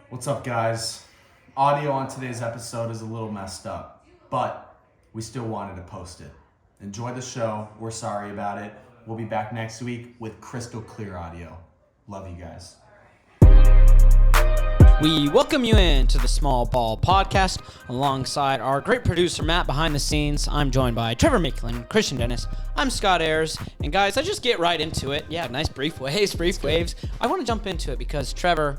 What's up, guys? Audio on today's episode is a little messed up, but we still wanted to post it. Enjoy the show. We're sorry about it. We'll be back next week with crystal clear audio. Love you guys. We welcome you in to the Small Ball Podcast alongside our great producer, Matt, behind the scenes. I'm joined by Trevor Maitland, Christian Dennis. I'm Scott Ayers. And guys, let's just get right into it. Yeah, nice brief waves. I want to jump into it because, Trevor,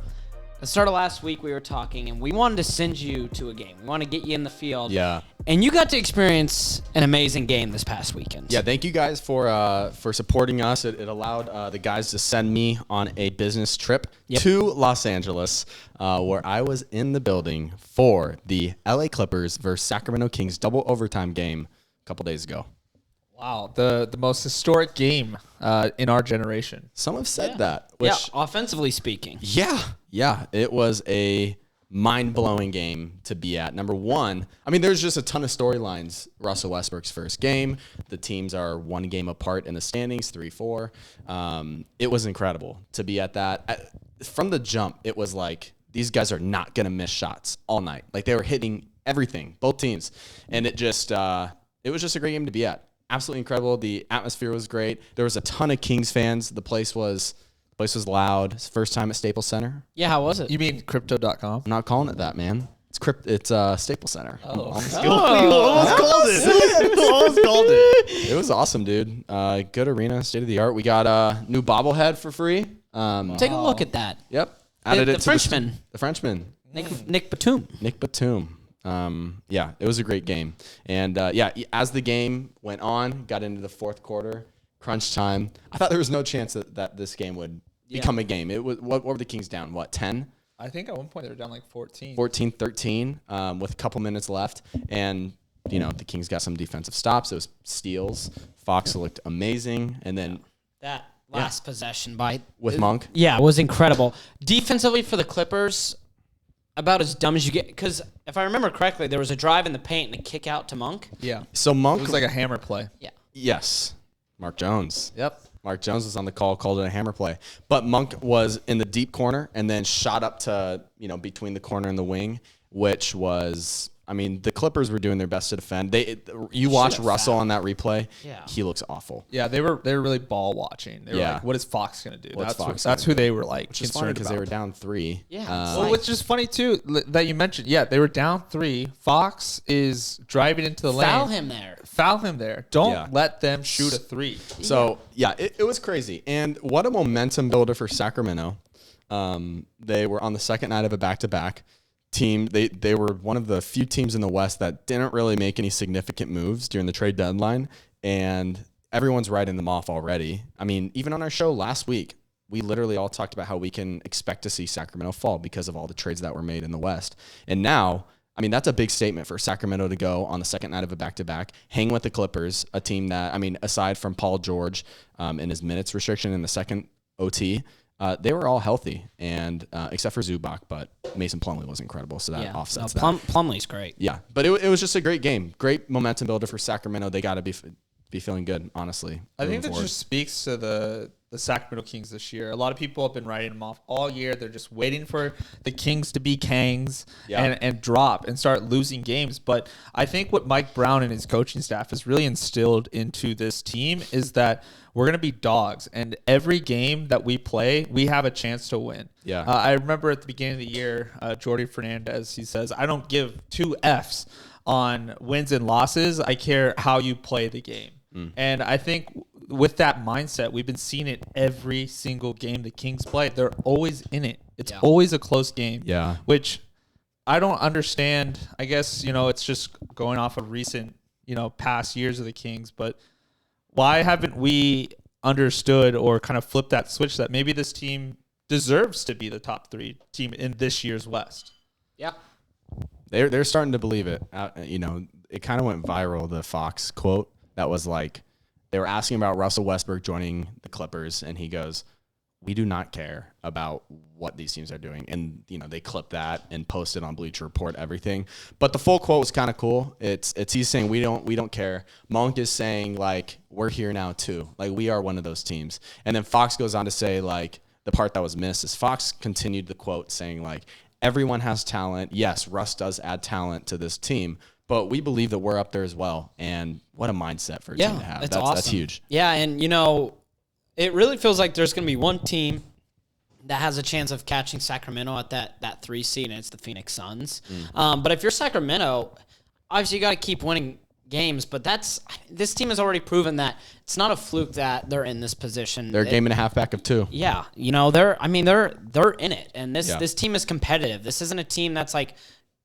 at the start of last week, we were talking, and we wanted to send you to a game. We want to get you in the field. Yeah. And you got to experience an amazing game this past weekend. Yeah, thank you guys for supporting us. It allowed the guys to send me on a business trip to Los Angeles, where I was in the building for the LA Clippers versus Sacramento Kings double overtime game a couple days ago. Wow, the most historic game in our generation. Some have said that. Offensively speaking. Yeah, it was a mind-blowing game to be at. Number one, I mean, there's just a ton of storylines. Russell Westbrook's first game. The teams are one game apart in the standings, 3-4. It was incredible to be at that. From the jump, it was like these guys are not going to miss shots all night. Like, they were hitting everything, both teams. And it was just a great game to be at. Absolutely incredible. The atmosphere was great. There was a ton of Kings fans. The place was loud. It's first time at Staples Center. Yeah, how was it? You mean Crypto.com? I'm not calling it that, man. It's Staples Center. Oh. Almost called it. It was awesome, dude. Good arena, state of the art. We got a new bobblehead for free. Take a look at that. Yep. Added it The to Frenchman. The Frenchman. Nick Batum. Nick Batum. Yeah, it was a great game. And as the game went on, got into the fourth quarter, crunch time, I thought there was no chance that this game would become a game. It was what were the Kings down? 10? I think at one point they were down like 14. 14-13 with a couple minutes left. And, the Kings got some defensive stops. It was steals. Fox looked amazing. And then That last possession with Monk. Yeah, it was incredible. Defensively for the Clippers, about as dumb as you get. Because if I remember correctly, there was a drive in the paint and a kick out to Monk. Yeah. So Monk It was like a hammer play. Yeah. Yes. Mark Jones. Yep. Mark Jones was on the call, called it a hammer play. But Monk was in the deep corner and then shot up to, between the corner and the wing, which was, the Clippers were doing their best to defend. You watch Russell on that replay. Yeah. He looks awful. Yeah, they were really ball watching. They were like, what is Fox going to do? That's who they were like Which is funny because they were down 3. Yeah. Which is funny too that you mentioned. Yeah, they were down 3. Fox is driving into the lane. Foul him there. Don't let them shoot a 3. So, it was crazy. And what a momentum builder for Sacramento. They were on the second night of a back-to-back team. They were one of the few teams in the West that didn't really make any significant moves during the trade deadline. And everyone's writing them off already. Even on our show last week, we literally all talked about how we can expect to see Sacramento fall because of all the trades that were made in the West. And now, that's a big statement for Sacramento to go on the second night of a back-to-back, hang with the Clippers, a team that, aside from Paul George and his minutes restriction in the second OT, they were all healthy, and except for Zubac, but Mason Plumlee was incredible, so that offsets that. Plumlee's great. Yeah, but it was just a great game. Great momentum builder for Sacramento. They got to be feeling good, honestly. I think that just speaks to the Sacramento Kings this year. A lot of people have been writing them off all year. They're just waiting for the Kings to be Kangs and drop and start losing games. But I think what Mike Brown and his coaching staff has really instilled into this team is that we're going to be dogs. And every game that we play, we have a chance to win. Yeah. I remember at the beginning of the year, Jordy Fernandez, he says, I don't give 2 Fs on wins and losses. I care how you play the game. And I think with that mindset, we've been seeing it every single game the Kings play. They're always in it. It's always a close game. Yeah. Which I don't understand. I guess, it's just going off of recent, past years of the Kings. But why haven't we understood or kind of flipped that switch that maybe this team deserves to be the top 3 team in this year's West? Yeah. They're starting to believe it. It kind of went viral, the Fox quote. That was like, they were asking about Russell Westbrook joining the Clippers, and he goes, we do not care about what these teams are doing. And, they clipped that and posted on Bleacher Report, everything. But the full quote was kind of cool. It's he's saying, we don't care. Monk is saying, like, we're here now too. Like, we are one of those teams. And then Fox goes on to say, like, the part that was missed is Fox continued the quote saying, like, everyone has talent. Yes, Russ does add talent to this team, but we believe that we're up there as well. And what a mindset for a team to have. That's awesome. That's huge. Yeah, and it really feels like there's going to be one team that has a chance of catching Sacramento at that 3 seed, and it's the Phoenix Suns. But if you're Sacramento, obviously you got to keep winning games, but this team has already proven that it's not a fluke that they're in this position. They're a game and a half back of 2. Yeah, they're in it, and this team is competitive. This isn't a team that's like,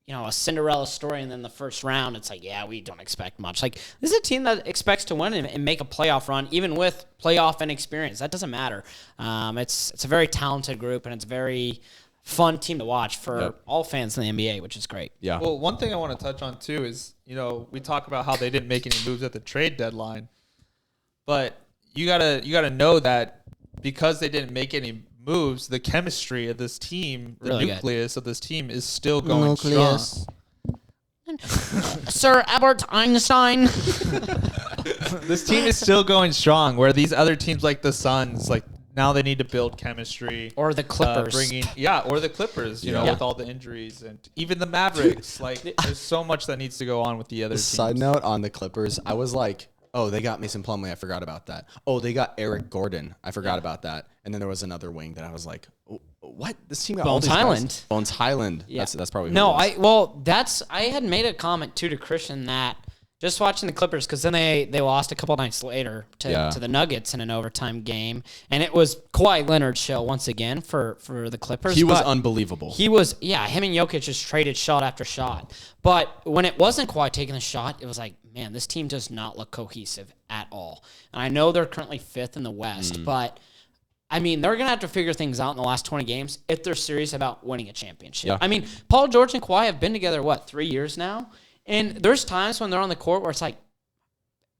a Cinderella story, and then the first round, it's like, yeah, we don't expect much. Like, this is a team that expects to win and make a playoff run, even with playoff inexperience. That doesn't matter. It's a very talented group, and it's a very fun team to watch for all fans in the NBA, which is great. Yeah. Well, one thing I want to touch on too is, we talk about how they didn't make any moves at the trade deadline, but you gotta know that because they didn't make any moves, the chemistry of this team, the really nucleus of this team is still going strong. Sir Albert Einstein. This team is still going strong, where these other teams like the Suns, like now they need to build chemistry. Or the Clippers. Or the Clippers, with all the injuries, and even the Mavericks. Like, there's so much that needs to go on with the other teams. Side note on the Clippers, I was like, oh, they got Mason Plumlee. I forgot about that. Oh, they got Eric Gordon. I forgot about that. And then there was another wing that I was like, oh, what? This team got all Bones these guys? Highland. Bones Highland. Yeah. That's probably who no. it was. I had made a comment too to Christian that just watching the Clippers, because then they lost a couple nights later to the Nuggets in an overtime game, and it was Kawhi Leonard's show once again for the Clippers. He was unbelievable. Him and Jokic just traded shot after shot. But when it wasn't Kawhi taking the shot, it was like, man, this team does not look cohesive at all. And I know they're currently 5th in the West, but they're going to have to figure things out in the last 20 games if they're serious about winning a championship. Yeah. Paul George and Kawhi have been together, 3 years now? And there's times when they're on the court where it's like,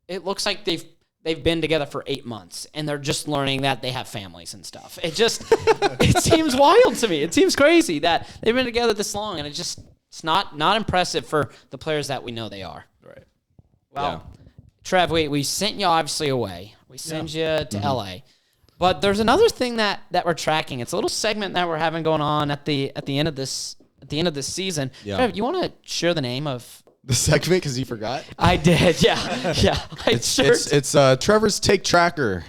it looks like they've been together for 8 months, and they're just learning that they have families and stuff. It just, it seems wild to me. It seems crazy that they've been together this long, and it's not impressive for the players that we know they are. Right. Well, Trev, we sent you obviously away. We sent you to LA. But there's another thing that we're tracking. It's a little segment that we're having going on at the end of this season. Yeah. Trev, you want to share the name of The segment, because you forgot? I did, yeah. It's Trevor's Take Tracker.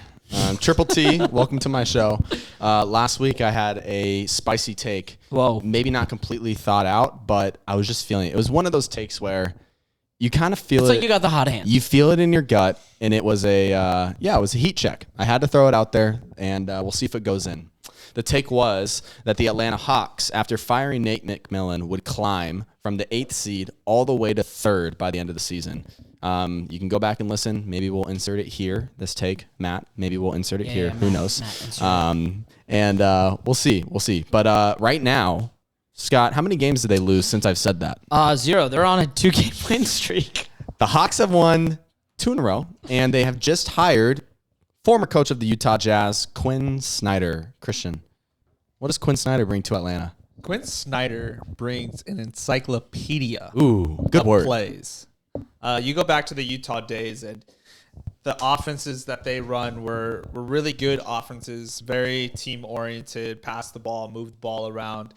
Triple T, welcome to my show. Last week I had a spicy take. Whoa. Maybe not completely thought out, but I was just feeling it. It was one of those takes where you kind of feel it's it. like you got the hot hand. You feel it in your gut, and it was it was a heat check. I had to throw it out there, and we'll see if it goes in. The take was that the Atlanta Hawks, after firing Nate McMillan, would climb from the 8th seed all the way to 3rd by the end of the season. You can go back and listen. Maybe we'll insert it here, this take, Matt. Maybe we'll insert it here. Who knows? We'll see. But right now, Scott, how many games did they lose since I've said that? 0. They're on a 2-game win streak. The Hawks have won 2 in a row, and they have just hired former coach of the Utah Jazz, Quinn Snyder. Christian, what does Quinn Snyder bring to Atlanta? Quinn Snyder brings an encyclopedia Ooh, good of word. plays. You go back to the Utah days, and the offenses that they run were really good offenses, very team-oriented, pass the ball, move the ball around.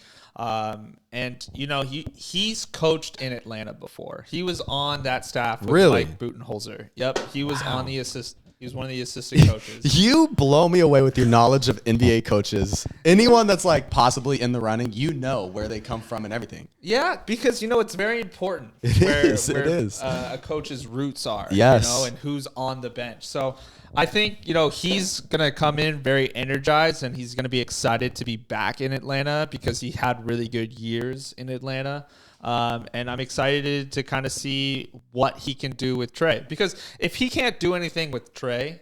He's coached in Atlanta before. He was on that staff with Mike Budenholzer. Yep, he was on the assist. He was one of the assistant coaches. You blow me away with your knowledge of NBA coaches. Anyone that's like possibly in the running, you know where they come from and everything. Yeah, because it's very important where a coach's roots are. Yes. And who's on the bench. So I think he's gonna come in very energized, and he's gonna be excited to be back in Atlanta because he had really good years in Atlanta. And I'm excited to kind of see what he can do with Trey, because if he can't do anything with Trey,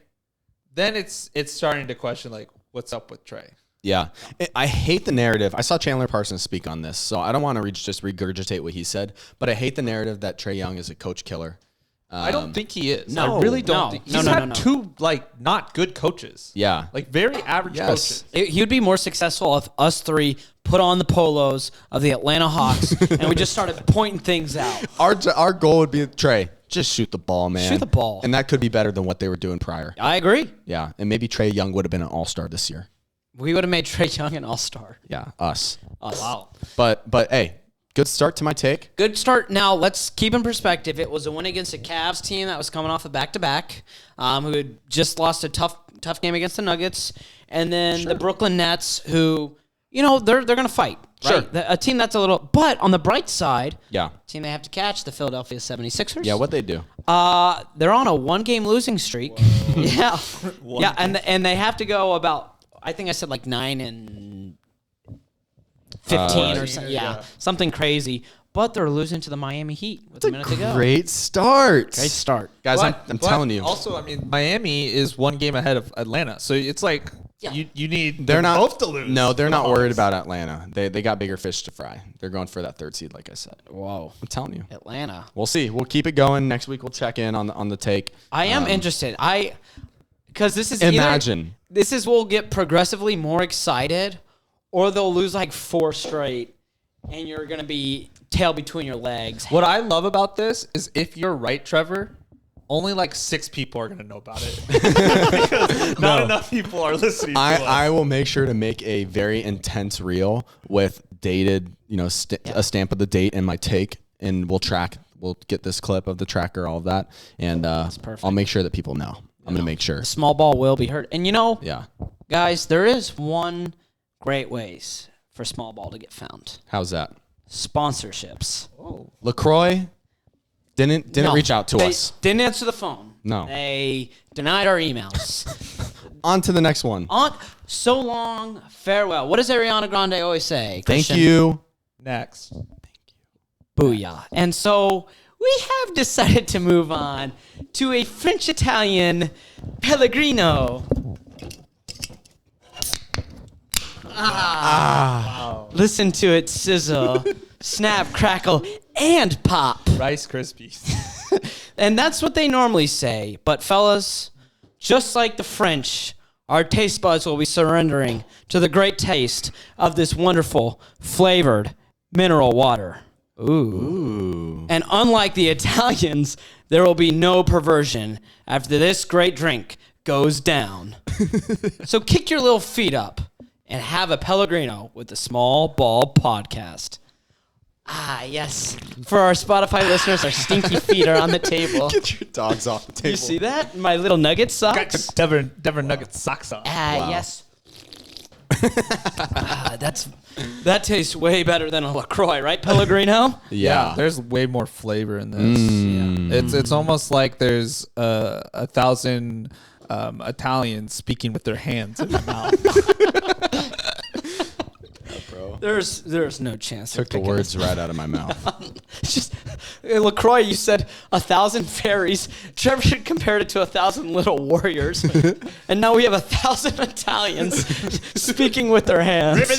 then it's starting to question like, what's up with Trey? Yeah. I hate the narrative. I saw Chandler Parsons speak on this, so I don't want to just regurgitate what he said, but I hate the narrative that Trey Young is a coach killer. I don't think he is. No, I really don't. Think. He's had 2 not good coaches. Yeah, very average coaches. He would be more successful if us 3 put on the polos of the Atlanta Hawks and we just started pointing things out. Our goal would be, Trey, just shoot the ball, man. Shoot the ball, and that could be better than what they were doing prior. I agree. Yeah, and maybe Trey Young would have been an all-star this year. We would have made Trey Young an all-star. Yeah, us. Wow. But hey, good start to my take. Good start. Now, let's keep in perspective. It was a win against a Cavs team that was coming off a back-to-back, who had just lost a tough game against the Nuggets. And then the Brooklyn Nets, who, they're going to fight. Sure. Right? A team that's a little... But on the bright side, Yeah. team they have to catch, the Philadelphia 76ers. Yeah, what they do? They're on a one-game losing streak. Yeah. Yeah, and they have to go about, I think I said like 9-15 or something. Yeah, something crazy. But they're losing to the Miami Heat with a minute to go. Great start. Great start. Guys, I'm But telling you. Also, Miami is 1 game ahead of Atlanta, so it's like you need They're not both to lose. No, they're not worried about Atlanta. They got bigger fish to fry. They're going for that 3rd seed, like I said. Whoa. I'm telling you. Atlanta. We'll see. We'll keep it going. Next week we'll check in on the take. I am interested. Because this is Imagine. we'll get progressively more excited, or they'll lose like 4 straight, and you're going to be tail between your legs. What I love about this is if you're right, Trevor, only like 6 people are going to know about it. Because not enough people are listening to us. I will make sure to make a very intense reel with dated, a stamp of the date and my take, and we'll get this clip of the tracker, all of that, and I'll make sure that people know. I'm going to make sure. The small ball will be heard. And Yeah. guys, there is one great ways for small ball to get found. How's that? Sponsorships. LaCroix didn't No, reach out to they us. Didn't answer the phone. No. They denied our emails. On to the next one. So long, farewell. What does Ariana Grande always say? Thank Christian? you. Next. Booyah. And so we have decided to move on to a French-Italian Pellegrino. Listen to it sizzle, snap, crackle, and pop. Rice Krispies. And that's what they normally say. But fellas, just like the French, our taste buds will be surrendering to the great taste of this wonderful flavored mineral water. Ooh. And unlike the Italians, there will be no perversion after this great drink goes down. So kick your little feet up and have a Pellegrino with the Small Ball Podcast. Ah, yes. For our Spotify listeners, our stinky feet are on the table. Get your dogs off the table. You see that? My little nugget Got socks? your Denver Nuggets socks on. Ah, yes. That tastes way better than a LaCroix, right, Pellegrino? Yeah. There's way more flavor in this. Yeah. It's almost like there's 1,000 Italians speaking with their hands in their mouth. There's no chance. Took the words right out of my mouth. It's just LaCroix. You said 1,000 fairies. Trevor compared it to 1,000 little warriors, and now we have 1,000 Italians speaking with their hands.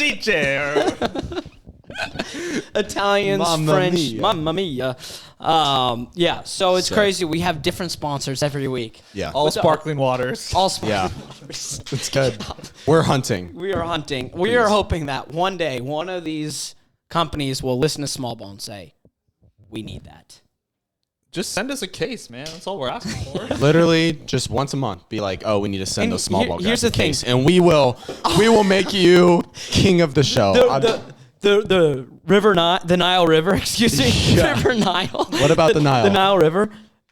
Italians, Mamma French, mia. mamma mia. Yeah, so it's crazy. We have different sponsors every week. Yeah. All sparkling waters. All Yeah. sponsors. It's good. We're hunting. We are hunting. We are hoping that one day one of these companies will listen to Small Ball and say, "We need that." Just send us a case, man. That's all we're asking for. Literally just once a month. Be like, oh, we need to send And those small ball guys here's a the thing. case. And we will make you king of the show. The the Nile River, excuse me, Yeah. River Nile. What about the Nile? The Nile River.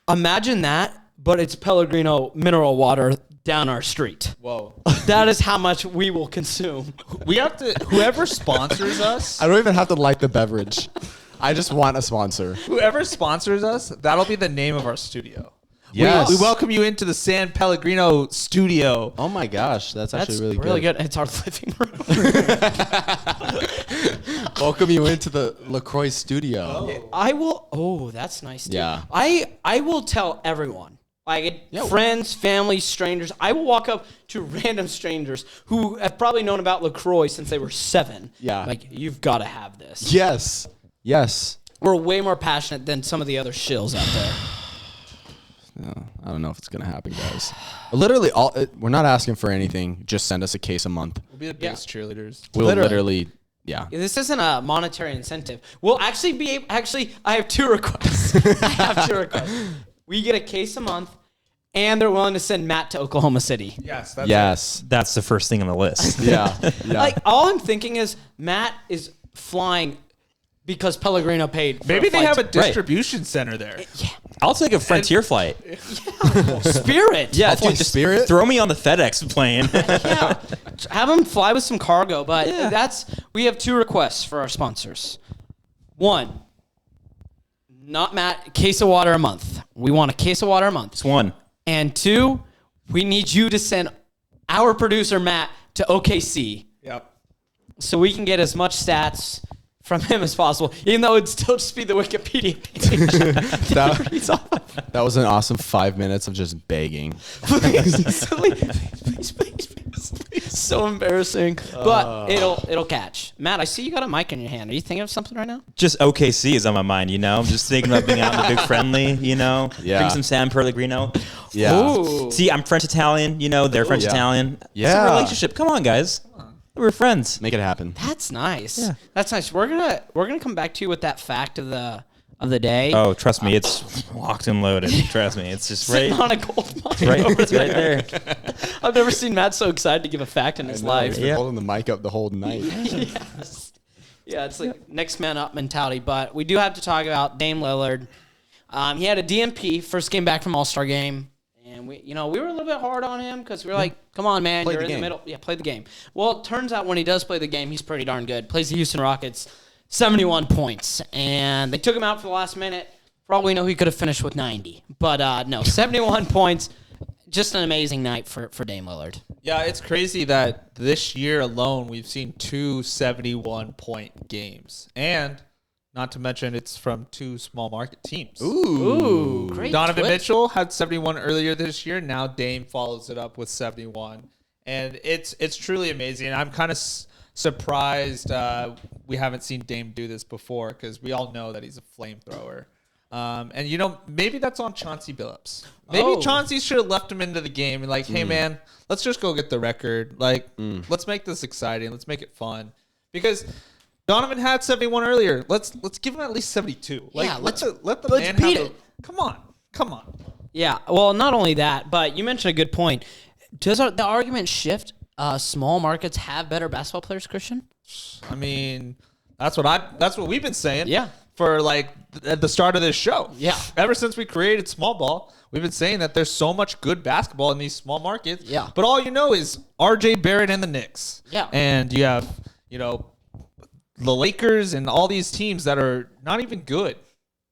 Imagine that, but it's Pellegrino mineral water down our street. Whoa. That is how much we will consume. We have to, whoever sponsors us, I don't even have to like the beverage. I just want a sponsor. whoever sponsors us, that'll be the name of our studio. Yes. We welcome you into the San Pellegrino studio. Oh my gosh, that's That's actually really good. It's our living room. Welcome you into the LaCroix studio. I will. Oh, that's nice. Too. Yeah. I will tell everyone, like friends, family, strangers. I will walk up to random strangers who have probably known about LaCroix since they were 7. Yeah. Like, you've got to have this. Yes. Yes. We're way more passionate than some of the other shills out there. No, I don't know if it's gonna happen, guys. Literally, we're not asking for anything. Just send us a case a month. We'll be the biggest cheerleaders. We'll literally, yeah. This isn't a monetary incentive. We'll actually be I have 2 requests. We get a case a month, and they're willing to send Matt to Oklahoma City. Yes. That's the first thing on the list. Yeah. Like, all I'm thinking is Matt is flying because Pellegrino paid. For Maybe a they flight have a to- distribution center there. I'll take a Frontier flight. Spirit. Yeah, fly dude, just Spirit? throw me on the FedEx plane. Yeah. Have him fly with some cargo. But we have 2 requests for our sponsors. 1, not Matt, case of water a month. We want a case of water a month. It's one. And 2, we need you to send our producer Matt to OKC Yep. so we can get as much stats from him as possible, even though it'd still just be the Wikipedia page. That was an awesome 5 minutes of just begging. Please. So embarrassing. But it'll catch. Matt, I see you got a mic in your hand. Are you thinking of something right now? Just OKC is on my mind, you know? I'm just thinking about being out in the big friendly, you know? Yeah. Drink some San Pellegrino. Yeah. Ooh. See, I'm French-Italian, you know? They're French-Italian. It's Yeah. a relationship. Come on, guys. We're friends. Make it happen. That's nice. Yeah. That's nice. We're gonna come back to you with that fact of the day. Oh, trust me, it's locked and loaded. Trust me, it's just right, Sitting on a gold mine right, over it's right there. I've never seen Matt so excited to give a fact in his life. He's been holding the mic up the whole night. Yes. Yeah, it's like next man up mentality. But we do have to talk about Dame Lillard. He had a DMP first game back from All-Star game. And we were a little bit hard on him because we were like, come on, man, Play you're the in the game. middle. Yeah, play the game. Well, it turns out when he does play the game, he's pretty darn good. Plays the Houston Rockets, 71 points. And they took him out for the last minute. For all we know, he could have finished with 90. But no, 71 points. Just an amazing night for Dame Lillard. Yeah, it's crazy that this year alone we've seen 2 71-point games. And not to mention it's from 2 small market teams. Ooh, great Donovan twist. Mitchell had 71 earlier this year. Now Dame follows it up with 71. And it's truly amazing. I'm kind of surprised we haven't seen Dame do this before because we all know that he's a flamethrower. And, maybe that's on Chauncey Billups. Maybe Chauncey should have left him into the game and like, hey, man, let's just go get the record. Like, let's make this exciting. Let's make it fun. Because Donovan had 71 earlier. Let's give him at least 72. Like, Yeah, let the let's man beat have it. Come on. Yeah, well, not only that, but you mentioned a good point. Does the argument shift? Small markets have better basketball players, Christian? I mean, that's what we've been saying. Yeah. For like at the start of this show. Yeah. Ever since we created small ball, we've been saying that there's so much good basketball in these small markets. Yeah. But all you know is RJ Barrett and the Knicks. Yeah. And you have, the Lakers and all these teams that are not even good.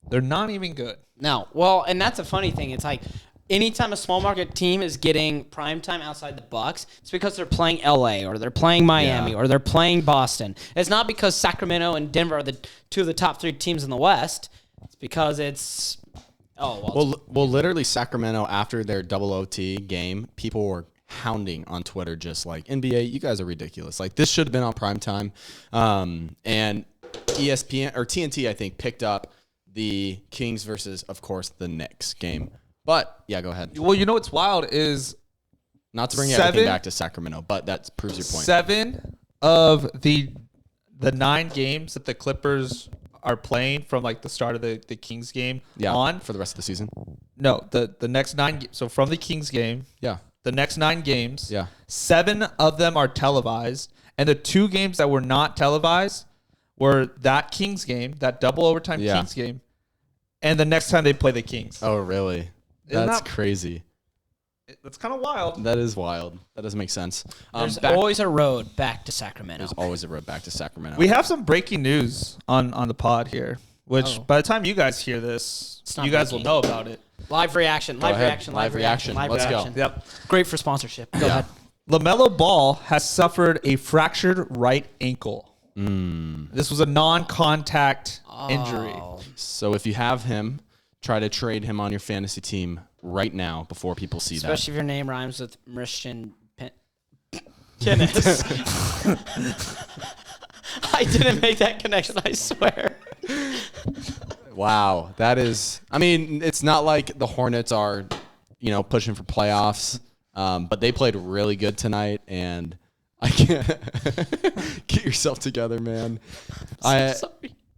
They're not even good. No. Well, and that's a funny thing. It's like anytime a small market team is getting prime time outside the Bucks, it's because they're playing LA or they're playing Miami or they're playing Boston. It's not because Sacramento and Denver are the 2 of the top 3 teams in the West. It's because it's Well, literally Sacramento after their double OT game, people were hounding on Twitter just like, NBA, you guys are ridiculous. Like, this should have been on primetime. And ESPN or TNT, I think, picked up the Kings versus, of course, the Knicks game. But yeah, go ahead. Well, what's wild is Not to bring everything back to Sacramento, but that proves your point. 7 of the 9 games that the Clippers are playing from like the start of the Kings game on for the rest of the season. No, the next 9 so from the Kings game, Yeah. the next 9 games, Yeah. 7 of them are televised, and the 2 games that were not televised were that Kings game, that double overtime Kings game, and the next time they play the Kings. Oh, really? That's crazy. That's kind of wild. That is wild. That doesn't make sense. there's always a road back to Sacramento. There's always a road back to Sacramento. We have some breaking news on the pod here, which by the time you guys hear this, not you guys breaking. will know about it. Live reaction. Go ahead. Live reaction. Let's go. Yep. Great for sponsorship. Go ahead. LaMelo Ball has suffered a fractured right ankle. This was a non-contact injury. So if you have him, try to trade him on your fantasy team right now before people see Especially if your name rhymes with Christian Dennis. I didn't make that connection, I swear. that. Wow. That is, I mean, it's not like the Hornets are, pushing for playoffs, but they played really good tonight, and I can't get yourself together, man. Sorry.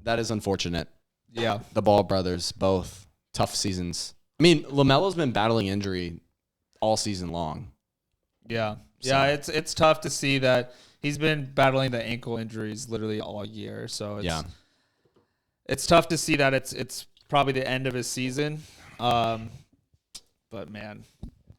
That is unfortunate. Yeah. The Ball brothers, both tough seasons. I mean, LaMelo's been battling injury all season long. Yeah. Yeah, it's tough to see that he's been battling the ankle injuries literally all year. So it's tough to see that it's probably the end of his season. But man,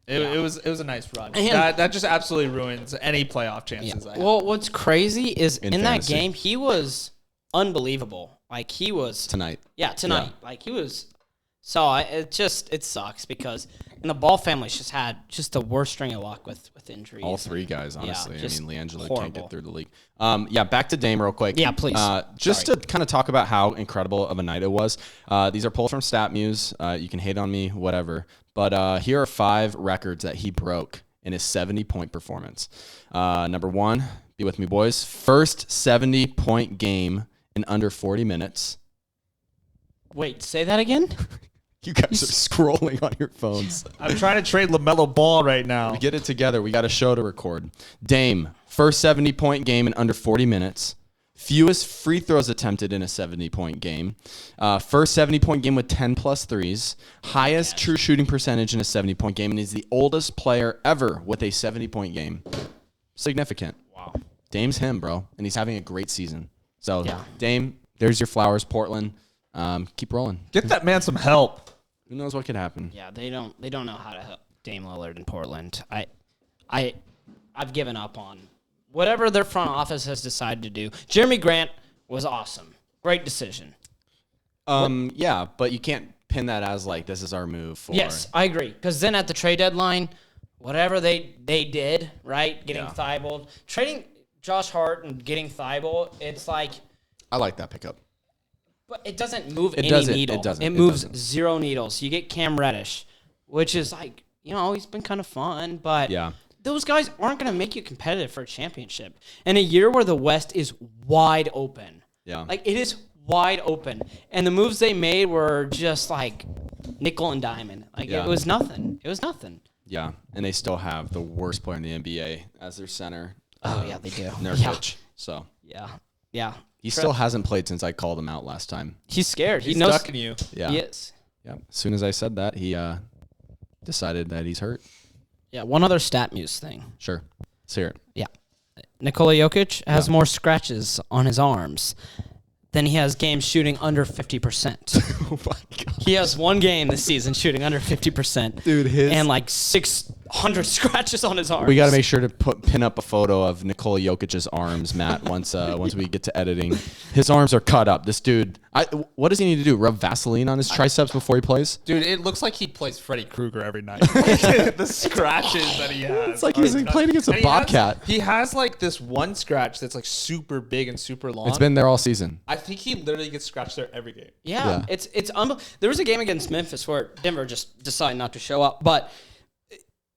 it was a nice run. That just absolutely ruins any playoff chances I have. Well, what's crazy is in that fantasy. game he was unbelievable. Like he was Tonight. Yeah, tonight. Yeah. Like he was. So it sucks because the Ball family's just had the worst string of luck with injuries. All three guys, honestly. Yeah, I mean, LiAngelo horrible. can't get through the league. Back to Dame real quick. Yeah, please. Just to kind of talk about how incredible of a night it was. These are pulled from StatMuse. You can hate on me, whatever. But here are 5 records that he broke in his 70-point performance. Number 1, be with me, boys. First 70-point game in under 40 minutes. Wait, say that again? You guys are scrolling on your phones. I'm trying to trade LaMelo Ball right now. We get it together. We got a show to record. Dame, first 70-point game in under 40 minutes. Fewest free throws attempted in a 70-point game. First 70-point game with 10-plus threes. Highest true shooting percentage in a 70-point game. And is the oldest player ever with a 70-point game. Significant. Wow. Dame's him, bro. And he's having a great season. So, Yeah. Dame, there's your flowers, Portland. Keep rolling. Get that man some help. Who knows what could happen? Yeah, they don't know how to help Dame Lillard in Portland. I've given up on whatever their front office has decided to do. Jeremy Grant was awesome. Great decision. Yeah, but you can't pin that as like this is our move for. Yes, I agree. Because then at the trade deadline, whatever they did, right, getting Thibault, trading Josh Hart and getting Thibault, it's like. I like that pickup. But it doesn't move any needle. It doesn't. It moves 0 needles. You get Cam Reddish, which is like, he's been kind of fun, but those guys aren't going to make you competitive for a championship. In a year where the West is wide open. Yeah. Like, it is wide open. And the moves they made were just like nickel and diamond. Like, it was nothing. It was nothing. Yeah, and they still have the worst player in the NBA as their center. Oh, yeah, they do. Nurkic. So. Yeah. He still hasn't played since I called him out last time. He's scared. He's he knows. stuck in you. Yeah. He is. Yeah. As soon as I said that, he decided that he's hurt. Yeah, one other StatMuse thing. Sure. Let's hear it. Yeah. Nikola Jokic has more scratches on his arms than he has games shooting under 50%. Oh, my God. He has one game this season shooting under 50%. Dude, and like 600 scratches on his arms. We got to make sure to pin up a photo of Nikola Jokic's arms, Matt, once we get to editing. His arms are cut up. This dude, what does he need to do? Rub Vaseline on his triceps before he plays? Dude, it looks like he plays Freddy Krueger every night. The scratches that he has. It's like he's playing against a bobcat. He has like this one scratch that's like super big and super long. It's been there all season. I think he literally gets scratched there every game. Yeah. It's there was a game against Memphis where Denver just decided not to show up, but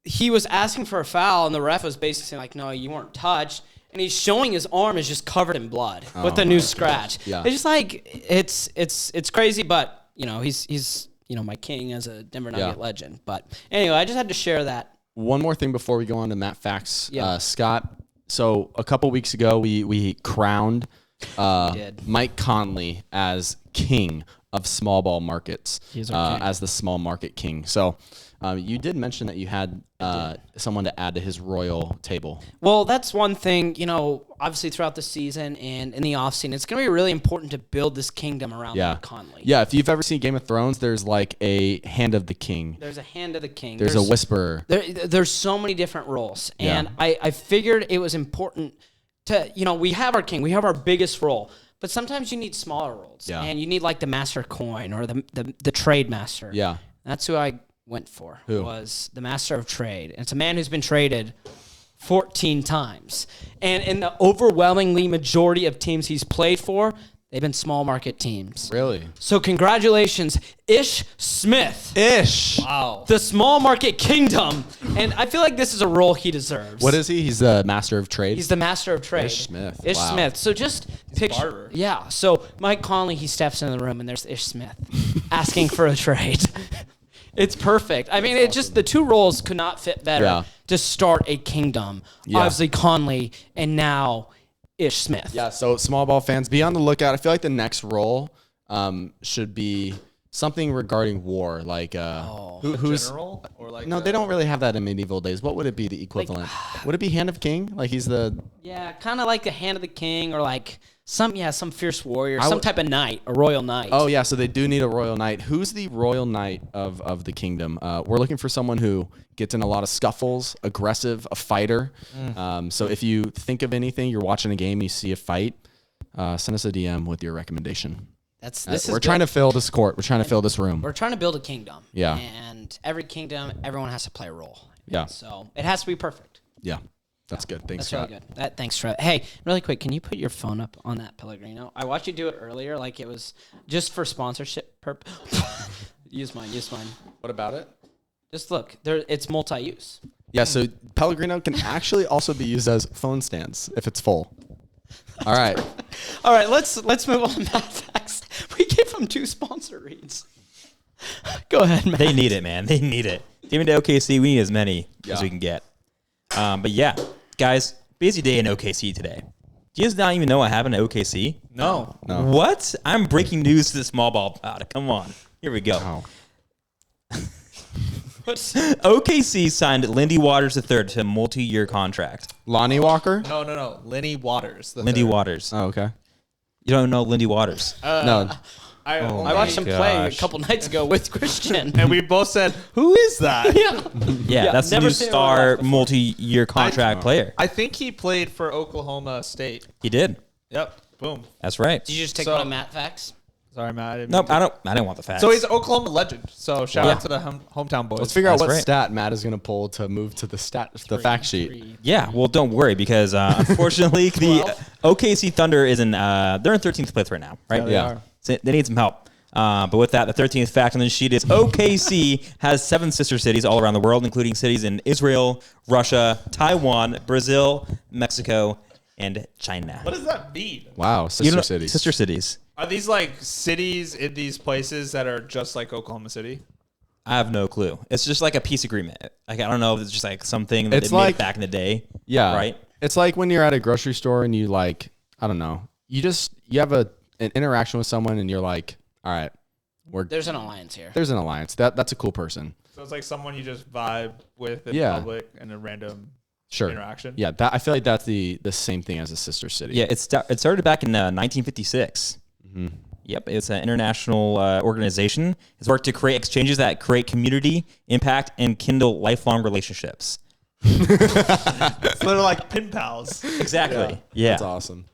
he was asking for a foul, and the ref was basically saying, like, no, you weren't touched. And he's showing his arm is just covered in blood with a new scratch. Yeah. It's just like, it's crazy, but, he's my king as a Denver Nugget legend. But anyway, I just had to share that. One more thing before we go on to Matt Facts. Yeah. Scott, so a couple weeks ago, we crowned did. Mike Conley as king of small ball markets, He's our king. as the small market king. So you did mention that you had someone to add to his royal table. Well, that's one thing, obviously throughout the season and in the offseason, it's going to be really important to build this kingdom around Mike Conley. Yeah, if you've ever seen Game of Thrones, there's like a hand of the king. There's a hand of the king. There's a whisperer. There's so many different roles. And I figured it was important to, we have our king, we have our biggest role. But sometimes you need smaller roles. Yeah. And you need like the master coin or the trade master. Yeah. That's who I went for. Who? Was the master of trade. And it's a man who's been traded 14 times. And in the overwhelmingly majority of teams he's played for, they've been small market teams. Really? So congratulations, Ish Smith. Ish. Wow. The small market kingdom. And I feel like this is a role he deserves. What is he? He's the master of trade? He's the master of trade. Ish Smith. Ish Wow. Smith. So just picture. barber. Yeah. So Mike Conley, he steps into the room and there's Ish Smith asking for a trade. It's perfect. I mean, it just, the two roles could not fit better to start a kingdom. Yeah. Obviously Conley and now Ish Smith. Yeah, so small ball fans, be on the lookout. I feel like the next role should be something regarding war, like who's General or like no, they don't really have that in medieval days. What would it be the equivalent? Would it be Hand of King? Like he's the Yeah, kind of like the Hand of the King, or like some fierce warrior, some type of knight, a royal knight. Oh yeah, so they do need a royal knight. Who's the royal knight of the kingdom? We're looking for someone who gets in a lot of scuffles, aggressive, a fighter. So if you think of anything, you're watching a game, you see a fight, send us a DM with your recommendation. We're trying to fill this court. We're trying to fill this room. We're trying to build a kingdom. Yeah. And every kingdom, everyone has to play a role. Yeah. So it has to be perfect. Yeah, that's good. Thanks, That's really good. Thanks, Trev. Hey, really quick, can you put your phone up on that Pellegrino? I watched you do it earlier, like it was just for sponsorship purpose. Use mine. What about it? Just look, it's multi-use. Yeah, so Pellegrino can actually also be used as phone stands if it's full. All right. All right, let's move on to Matt Facts. We gave them 2 sponsor reads. Go ahead, Matt. They need it, man. They need it. Give me to OKC. We need as many as we can get. But yeah, guys, busy day in OKC today. Do you guys not even know what happened at OKC? No. What? I'm breaking news to the small ball pod. Come on. Here we go. Oh. OKC signed Lindy Waters III to a multi-year contract. Lonnie Walker? No. Lindy Waters. Lindy Waters. Oh, okay. You don't know Lindy Waters? No. I watched him play a gosh. couple nights ago with Christian. and we both said, "Who is that?" Yeah, that's the never new seen him star before. multi-year contract player. I think he played for Oklahoma State. He did. Yep. Boom. That's right. Did you just take So- one of Matt Facts? Sorry, Matt. I didn't Nope, mean to- I didn't want the facts. So he's an Oklahoma legend. So shout Yeah. out to the hometown boys. Let's figure out That's what right. stat Matt is going to pull to move to the fact sheet. Yeah, well, don't worry because unfortunately the OKC Thunder is in they're in 13th place right now, right? they are. So they need some help. But with that, the 13th fact on the sheet is OKC has 7 sister cities all around the world, including cities in Israel, Russia, Taiwan, Brazil, Mexico, and China. What does that mean? Wow, You sister know- cities. Sister cities. Are these like cities in these places that are just like Oklahoma City? I have no clue. It's just like a peace agreement. Like I don't know if it's just like something that It's they made like- back in the day. Yeah. Right? It's like when you're at a grocery store and you like, I don't know, you have an interaction with someone and you're like, all right, There's an alliance here. there's an alliance. That's a cool person. So it's like someone you just vibe with in Yeah. public and a random Sure. interaction. Yeah, I feel like that's the same thing as a sister city. Yeah, it started back in 1956. Yep, it's an international organization. It's worked to create exchanges that create community, impact, and kindle lifelong relationships. So they're like pen pals. Exactly. Yeah. That's awesome.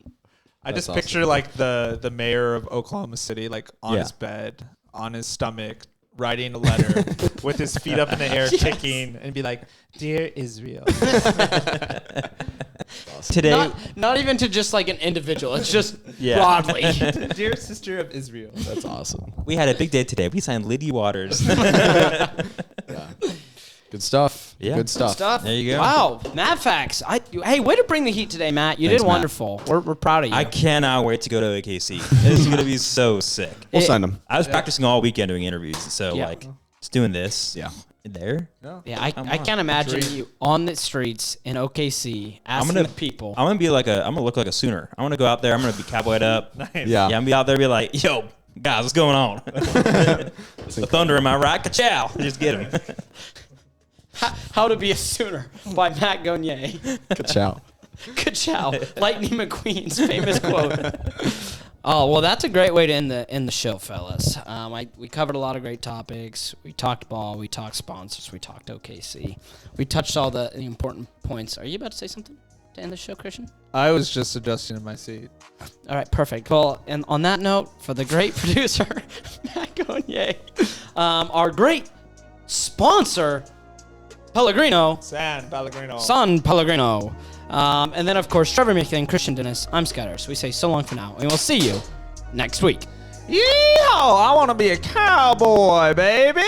I just awesome. picture like the mayor of Oklahoma City, like on Yeah. his bed, on his stomach, writing a letter with his feet up in the air, ticking, and be like, "Dear Israel." Today, Not even to just like an individual. It's just Yeah. broadly. Dear sister of Israel. That's awesome. we had a big day today. We signed Lindy Waters. Good stuff. Yeah. Good stuff. Stuff. There you go. Wow, Matt Facts. Hey, way to bring the heat today, Matt. You Thanks, did Matt. wonderful. We're proud of you. I cannot wait to go to AKC. It's going to be so sick. We'll send them. I was practicing all weekend doing interviews, so Yeah. like just doing this. Yeah. There. yeah, I can't imagine you on the streets in OKC asking gonna- the people. I'm gonna look like a Sooner. I'm gonna go out there. I'm gonna be cowboyed up. Nice. Yeah. Yeah, I'm gonna be out there and be like, yo, guys, what's going on? The Thunder, am I right? Ka-chow. Just get him. How to be a Sooner by Matt Gonier. Ka-chow. Ka-chow. Lightning McQueen's famous quote. Oh, well, that's a great way to end the show, fellas. We covered a lot of great topics. We talked ball. We talked sponsors. We talked OKC. We touched all the important points. Are you about to say something to end the show, Christian? I was just adjusting in my seat. All right, perfect. Well, and on that note, for the great producer, Matt Gonier, our great sponsor, Pellegrino, San Pellegrino. San Pellegrino. And then, of course, Trevor Mickey and Christian Dennis. I'm Scudder. So we say so long for now, and we'll see you next week. Yeehaw! I want to be a cowboy, baby.